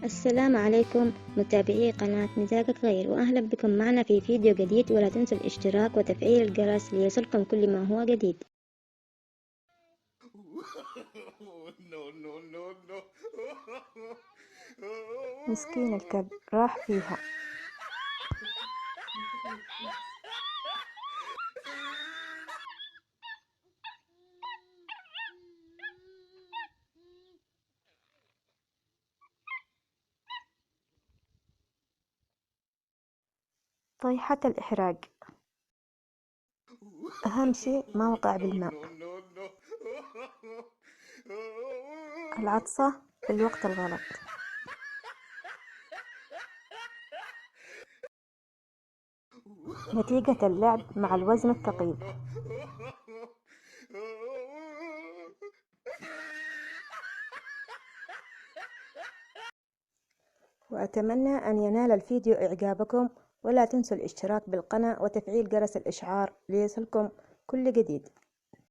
السلام عليكم متابعي قناة مزاجك غير، وأهلا بكم معنا في فيديو جديد. ولا تنسوا الاشتراك وتفعيل الجرس ليصلكم كل ما هو جديد. مسكين الكلب راح فيها. طيحة الإحراج، أهم شيء ما وقع بالماء. العطسة في الوقت الغلط، نتيجة اللعب مع الوزن الثقيل. وأتمنى أن ينال الفيديو إعجابكم، ولا تنسوا الاشتراك بالقناة وتفعيل جرس الإشعار ليصلكم كل جديد.